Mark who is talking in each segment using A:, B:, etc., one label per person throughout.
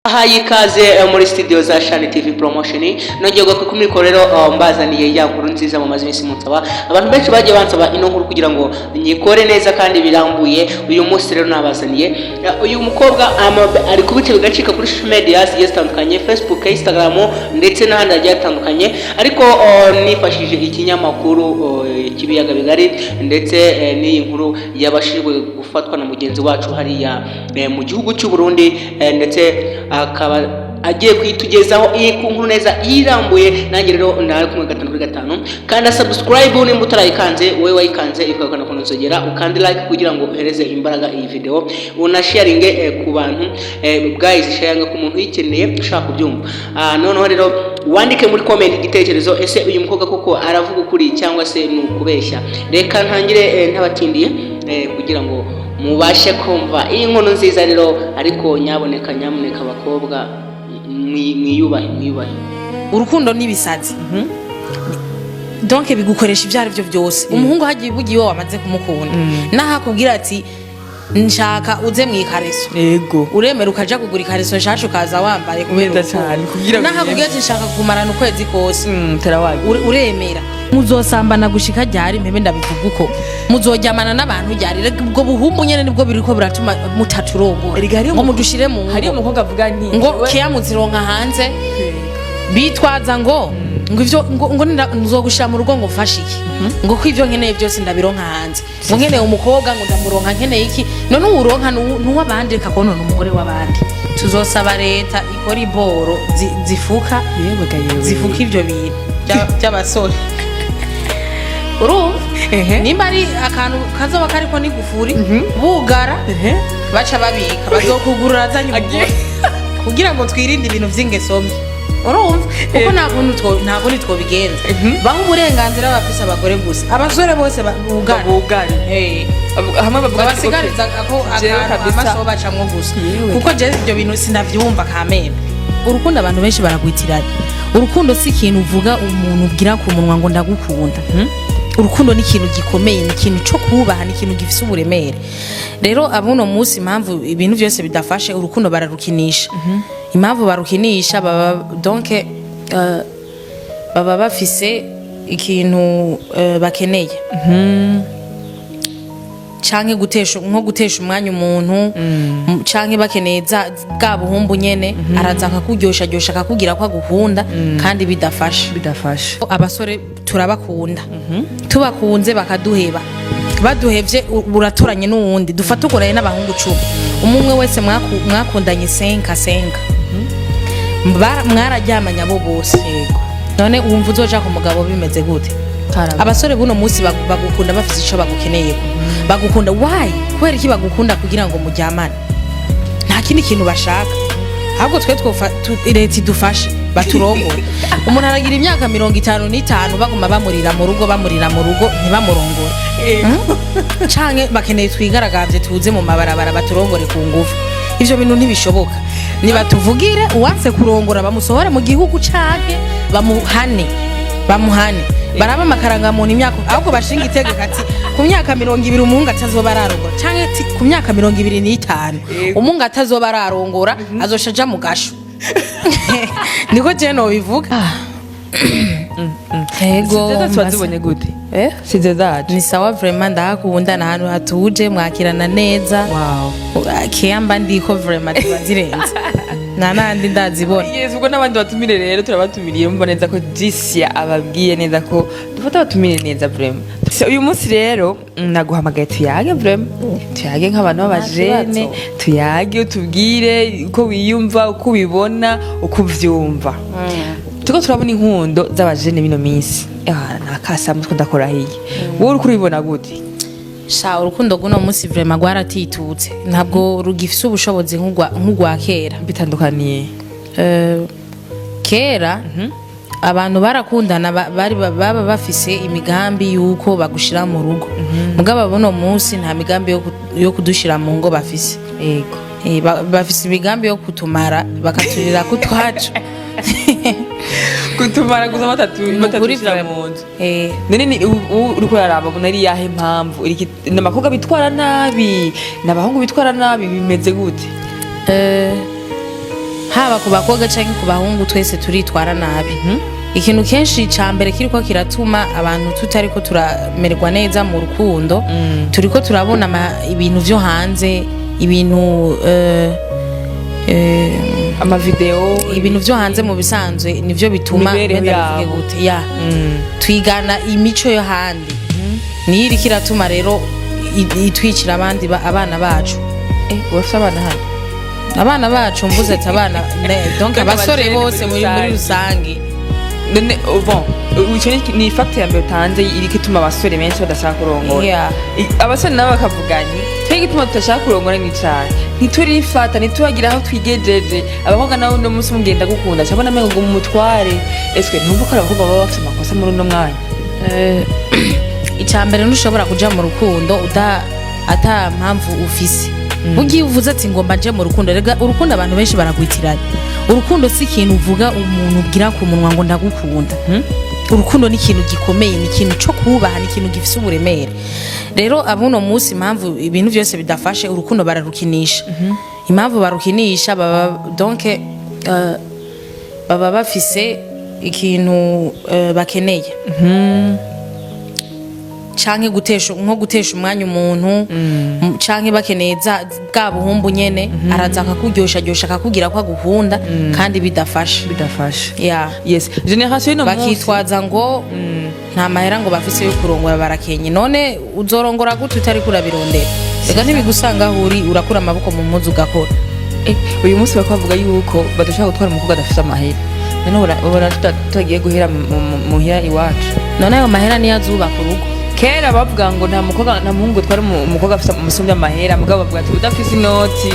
A: Hayi ikaze muri studio za Shani TV Promotion nongeye ko rero mbazaniye ya nkuru nziza mu mazimisi munsaba abantu benshi bagiye bansaba ino nkuru kugira ngo nyikore neza kandi birambuye. Uyu munsi rero nabazaniye uyu mukobwa ari kubice bigacika kuri social media zitandukanye, Facebook, Instagram ndetse n'ahandi hagiye hatandukanye, ariko nifashije ikinyamakuru kibiyaga bigari ndetse n'iyi nkuru yabashijwe gufatwa na mugenzi wacu hariya mu gihugu cy'u Burundi, ndetse akaba agiye kwitugezaho iyi nkuru neza irambuye. Nanjye rero ndari kumwe gatanu kuri gatanu, kandi subscribe nimba utarayikanze, wewe wayikanze ikakana kunozogera ukandi like kugira ngo uhereze imbaraga iyi video, unasharinge ku bantu guys, sharinga ku muntu yikeneye ushaka kubyumva. Noneho rero wandike muri comment igitekerezo, ese uyu mukobwa koko aravuga ukuri cyangwa se ni ukubeshya. Reka ntangire ntabatindiye kugira ngo mubashe kumva iyi nkuru nziza rero, ariko nyamuneka abakobwa mwiyubahe.
B: Urukundo nibisazi donc bigukoresha ibyo ari byo byose. Umuhungu hagiye bugiye wamaze kumukunda nahakubwira ati nshaka uze mu ikareso,
C: yego
B: uremera ukaja kugura ikareso nshasha ukaza wambaye kubera cyane kugira ngo nahakubwira ati nshaka kumarana ukwezi kose uremera. Muzosambana gushika ryari mpebe ndabivuga uko muzojyamana n'abantu ryari, ubwo buhumbu nyene nibwo biriko biratuma mutaturongora ngo mudushire mu
C: hari umukobwa avuga nti
B: ngo kiya muzironka hanze bitwaza ngo ivyo ngo nzogushira mu rugo ngo mfashe iki ngo ko ivyo nkeneye byose ndabironka hanze, ngo nkeneye umukobwa ngo ndamuronka, nkeneye iki none uronka n'uwabandi reka konona umugore w'abandi. Tuzosaba leta ikora iboro zifuka ivyo bintu by'abasore nimba ari akantu kazoba kariko n'igufuri bugara baca babika bazokugurura azanye umugore kugira ngo twirinde ibintu vy'ingeso mbi. Urumva kuko nta kundi twobigenza, baho uburenganzira bafise abagore gusa, abasore bose bugara hamwe babasigariza ako amaso bacamwo gusa, kuko je ibyo bintu sinavyumva kamere. Urukundo abantu benshi baragwitirana. Urukundo si ikintu uvuga umuntu ubwira ku munwa ngo ndagukunda. Urukundo ni ikintu gikomeye, ni ikintu cyo kubaha, ni ikintu gifise uburemere. Rero abuno munsi impamvu ibintu byose bidafashe urukundo bararukinisha. Impamvu barukinisha baba donc baba bafise ikintu bakeneye, canke gutesha umwanya umuntu, canke bakeneye bwa buhumbu nyene araza akakuryosha akakugira ko agukunda kandi bidafashe. Abasore turabakunda, tubakunze bakaduheba, baduhevye buratoranye n'uwundi dufata ukoranye n'abahungu 10, umwe wese mwakundanye 5 mwararyamanya bo bose, none wumva uzoja ku mugabo bimeze gute? Abasore buno munsi bagukunda bafite ico bagukeneye, bagukunda why? Kubera iki bagukunda? Kugira ngo mujyamane, nta kindi kintu bashaka. Ahubwo twe leta idufashe baturongore. Umuntu aragira imyaka 55 baguma bamurira mu rugo ntibamurongore, canke bakeneye twigaragavye tuze mu mabarabara baturongore ku ngufu. Ivyo bintu ntibishoboka. Nibatuvugire uwanse kurongora bamusohore mu gihugu canke bamuhane baraba makaranga muntu imyaka, ahubwo bashinga itegeko ati ku myaka 20 umungu atazoba ararongora, canke ku myaka 25 umungu atazoba ararongora azoshaja mu gasho. Niko je no bivuga.
C: Ego twazibonye gute? Size zaje
B: ni sawa vraiment, ndakunda na hano hatuje mwakirana neza.
C: Wow,
B: kiyamba ndiko vraiment tubazirenze nanandi ndazibona.
C: Yes, ubwo nabandi batumire rero turabatumiriye mumva neza ko Jisia ababwiye neza ko dufata batumire neza vraiment. Uyu munsi rero naguhamagaye tuyage vraiment, tuyage nk'abantu b'abajene, tuyage utubwire uko wiyumva, uko ubibona, uko uvyumva. Tuko turabona inkundo z'abajene bino minsi nakasa mutwe ndakora hiye, wowe uri kubibona gute?
B: Sha urukundo guno munsi vraiment gwaratitutse, ntabwo rugifise ubushobozi nk'ugwa kera.
C: Bitandukaniye
B: kera abantu barakundana baba bafise imigambi yuko bagushira mu rugo, mugabo buno munsi nta migambi yo kudushira mu ngo bafise. Yego bafise imigambi yo kutumara bakaturira kutwacu
C: kutumara gusa batatushira mu nzu. None uriko yaraba ngo nari yahe mpamvu n'amakobwa bitwara nabi n'abahungu bitwara nabi bimeze gute?
B: haba ku bakobwa cyangwa ku bahungu twese turitwara nabi ikintu kenshi ca mbere kiriko kiratuma abantu tutariko turamererwa neza mu rukundo turiko turabona ibintu vyo hanze ibintu
C: amavideo
B: ibintu vyo hanze mu bisanzwe nivyo bituma gute ya twigana imico yo handi niyo iriko iratuma rero itwicira abana bacu
C: bafite abana hano
B: abana bacu mvuze ati abana donc abasore bose muri rusange
C: none bon icyo ni factor ya mbere utanze iriko ituma abasore benshi badashaka kurongora abasore nabo bakavuganye twege ituma tudashaka kurongora ni cyane ntiturifata ntituragira aho twigejeje abakobwa nabo no munsi mugenda gukunda cyabona mengo ngo mumutware eswe ntumva ko abakobwa baba bafite amakosa muri uno mwanya
B: icambere ntushobora kuja mu rukundo ata mpamvu ufise ugiye uvuze ati ngomba nje mu rukundo rega urukundo abantu benshi baragwitiranye urukundo si ikintu uvuga umuntu ugira ku munwa ngo ndagukunda urukundo ni ikintu gikomeye ni ikintu cyo kubaha ni ikintu gifise uburemere rero abuno munsi impamvu ibintu byose bidafashe urukundo bararukinisha impamvu barukinisha baba donc baba bafise ikintu bakeneye canke nko gutesha umwanya umuntu canke bakeneza bwa buhumbu nyene araza akakuryosha akakugira ko agukunda kandi bidafashe
C: yes generation no
B: bakitwaza ngo nta mahera ngo bafise yo kurongora barakenye none uzorongora gute utari kurabirondera ega ntibigusanga aho uri urakura amaboko mu mpuzu ugakora
C: uyu munsi bakavuga yuko badashaka gutwara umukobwa adafite amahera none ubona tutagiye guhera muhira iwacu
B: none ayo mahera niyo azubaka urugo
C: kera bavuga ngo nta mukobwa nta muhungu twari umukobwa afite umusumbi amahera mugabo bavuga ati udafise inoti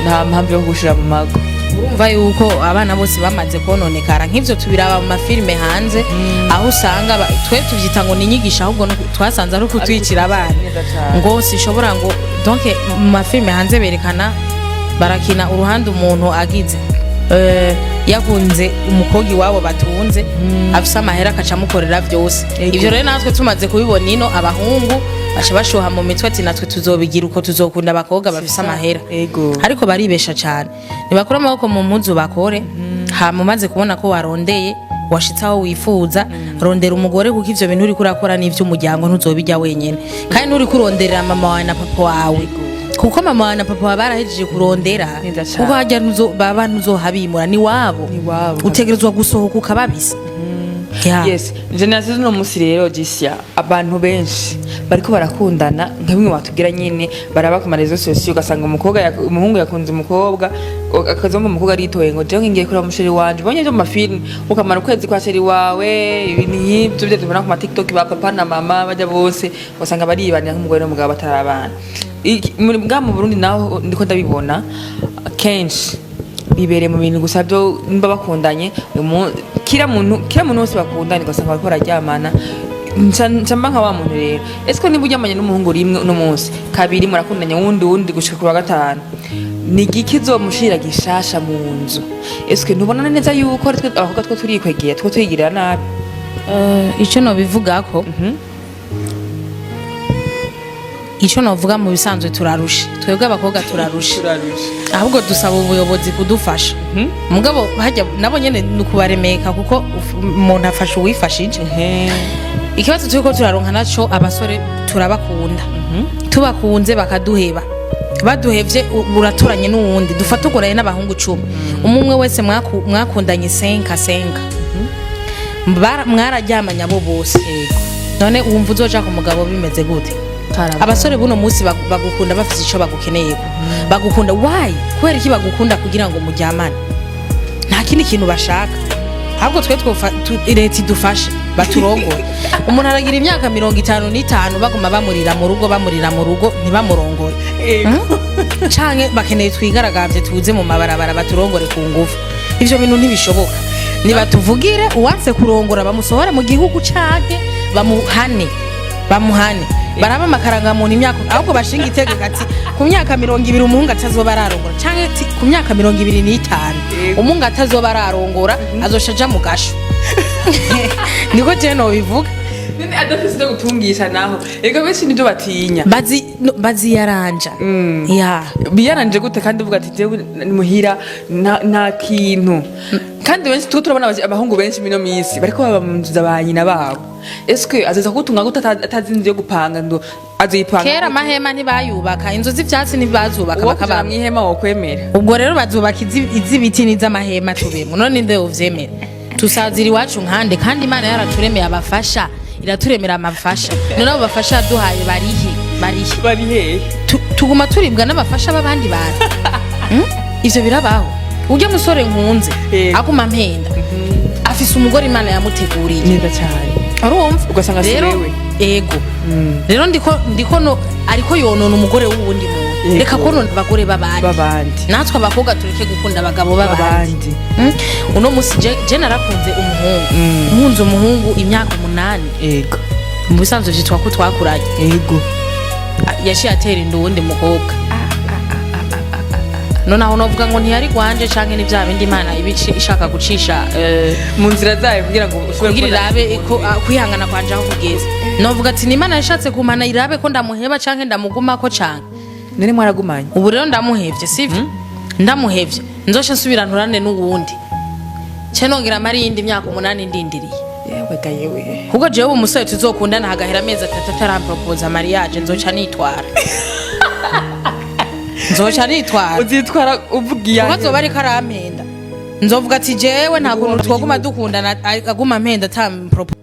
C: nta mpamvu yo gushira mu mago
B: urumva yuko abana bose bamaze kononekara nk'ivyo tubiraba mu mafilime hanze aho usanga twe tuvyita ngo ninyigisha ahubwo twasanze ari kutwicira abana ngo sishobora ngo donc mu mafilime hanze berekana barakina uruhande umuntu agize yakunze umukogi wabo batunze afise amahera akacamukorera vyose ivyo rero natwe tumaze kubibona ino abahungu bashe bashoha mu mitwe ati natwe tuzobigira uko tuzokunda abakobwa bafise amahera ariko baribesha cyane nibakora amaboko mu mpuzu bakore hama umaze kubona ko warondeye washitse aho wifuza rondera umugore kuko ivyo bintu uri kurakora n'ivy'umuryango ntuzobijya wenyene kandi uri kuronderera mama wawe na papa wawe kuko mama wawe na papa wawe barahejeje kurondera kuko hajya baba ntuzohabimura ni wabo utegerezwa gusohoka ukababisa
C: yes generation no musi rero Jisia abantu benshi bariko barakundana nka bimwe batubwira nyine baraba ku marezo sosiyo ugasanga umuhungu yakunze umukobwa akazomba umukobwa aritoye ngo jewe ngiye kuri musheri wanje bonye byo mafilm ukamara ukwezi kwa sheri wawe ibintu nk'ibyo byo tubona ku ma TikTok ba papa na mama bajya bose ugasanga baribanira nk'umugore n'umugabo batarabana muri bwa mu Burundi naho ndiko ndabibona kenshi bibere mu bintu gusa byo nimba bakundanye kira muntu wose bakundanye ugasanga bariko bararyamana ncamba nka wa muntu rero ese ko niba uryamanye n'umuhungu rimwe uno munsi kabiri murakundanye wundi gushika ku wa gatanu ni igiki zomushira gishasha mu nzu ese ntubona neza yuko twe abakobwa two turikwegeye two twigirira nabi
B: ico no bivuga ko ico novuga mu bisanzwe turarusha twebwe abakobwa turarusha ahubwo dusaba ubuyobozi kudufasha mugabo hajya nabo nyene nukubaremeka kuko umuntu afasha uwifashije ikibazo turiko turaronka naco abasore turabakunda tubakunze bakaduheba baduhevye buraturanye n'uwundi dufata ugoraye n'abahungu 10 umwe wese mwakundanye senka mwararyamanya abo bose none wumva uzoja ku mugabo bimeze gute abasore buno munsi bagukunda bafite ico bagukeneye bagukunda why kubera iki bagukunda kugira ngo mujyamane nta kindi kintu bashaka ahubwo twe leta idufashe baturongore umuntu aragira imyaka 55 baguma bamurira mu rugo ntibamurongore canke bakeneye twigaragavye tuze mu mabarabara baturongore ku ngufu ivyo bintu ntibishoboka nibatuvugire uwanse kurongora bamusohora mu gihugu canke bamuhane baraba amakaranga muntu imyaka ahubwo bashinga itegeko ati ku myaka 20 umuhungu atazoba ararongora canke ku myaka 25 umuhungu atazoba ararongora azoshaja mu gasho niko je no bivuga
C: none adafise no gutungisha naho ega benshi nibyo batinya
B: baziyaranja ya
C: biyaranje gute kandi uvuga ati jewe muhira nta kintu kandi benshi tuko turabona abahungu benshi mino misi bariko baba mu nzu za nyina babo eske azaza kutunga gute atazinzi yo gupanga ndo azipanga
B: kera amahema ntibayubaka inzu z'ivyatsi ntibazubaka
C: bakaba mwihema wo kwemera
B: ubwo rero bazubaka iz'ibiti n'iz'amahema tubemo none nde uvyemera tusazira iwacu nkande kandi Imana yaraturemeye abafasha iraturemera amafasha none abo bafasha duhaye bari hehe tuguma turibwa n'abafasha b'abandi bantu ivyo birabaho ujya musore nkunze aguma mpenda afise umugore Imana yamuteguriye
C: neza cyane
B: urumva
C: ugasanga sirewe
B: ego rero ndiko no ariko yonona umugore w'uwundi muntu reka konona abagore babandi natwe abakobwa tureke gukunda abagabo babandi uno musi je narakunze umuhungu munze umuhungu imyaka 8
C: ego
B: mu bisanzwe vyitwa ko twakuranye
C: ego
B: yaciye atera inda uwundi mukobwa none aho novuga ngo ntiyari gwanje canke ni vya bindi Imana ibici ishaka gucisha
C: mu nzira zayo kugira ngo
B: kugira irabe kwihangana kwanje aho kugeze novuga ati ni Imana yashatse kumana irabe ko ndamuheba canke ndamuguma ko canke
C: none mwaragumanye
B: ubu rero ndamuhevye sivyo ndamuhevye nzosha nsubira nturane n'uwundi cye nongera mari yindi myaka 8 ndindiriye
C: yewe
B: kuko jewe umusore tuzokundana hagahera amezi 3 atarampropose mariage nzoca nitwara nzoca nitwara
C: uzitwara uvugiye
B: kuko azoba ariko arampenda nzovuga ati jewe nta kuntu twoguma dukundana aguma mpenda atampropose